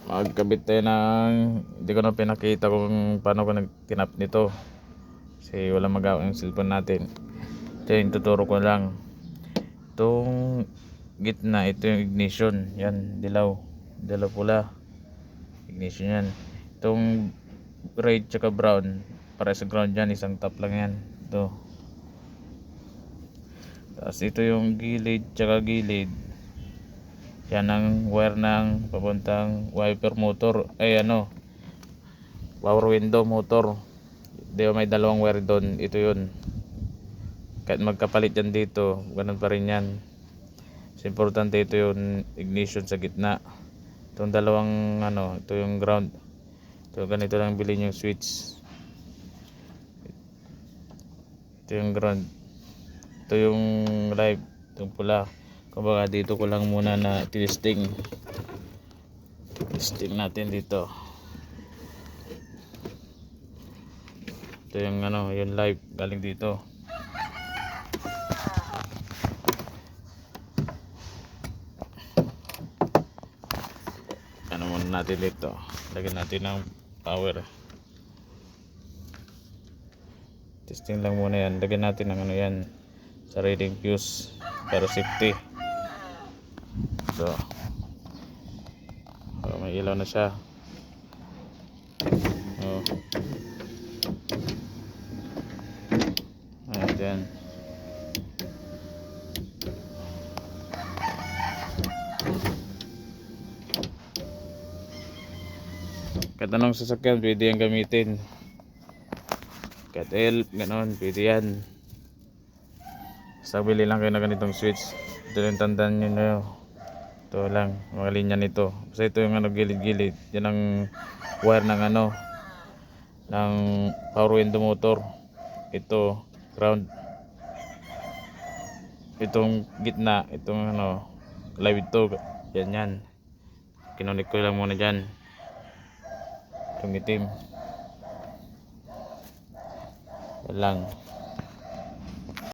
Magkabit tayo ng, hindi ko na pinakita kung paano ko nagtinap nito kasi wala magawa yung cellphone natin. Ito yung tuturo ko lang. Itong gitna, ito yung ignition, yan, dilaw pula, ignition yan. Itong red tsaka brown para sa ground yan, isang tap lang yan. Ito, tapos ito yung gilid tsaka gilid, yan ang wire ng papuntang wiper motor, power window motor. Di ba may dalawang wire doon, ito yun. Kahit magkapalit yan dito, ganun pa rin yan. So, importante ito yung ignition sa gitna. Itong dalawang ito yung ground. Ito ganito lang bilhin yung switch. Ito yung ground. Ito yung live, itong pula. Kumbaga dito ko lang muna na testing natin dito. Ito yung yung live galing dito. Muna natin dito, lagyan natin ng power, testing lang muna yan. Lagyan natin ng yan sa reading fuse para safety. So may ilaw na siya. Ayan. Kahit anong sasakyan pwede yan gamitin, kahit elf, ganon, pwede yan. Basta bili lang kayo na ganitong switch. Ito yung tandaan nyo na. Ito lang, mga linya nito. Basta ito yung gilid-gilid, yan ang wire ng ng power window motor. Ito ground, itong gitna, itong live ito, yan kinunik ko lang muna dyan, itong itim, yan lang.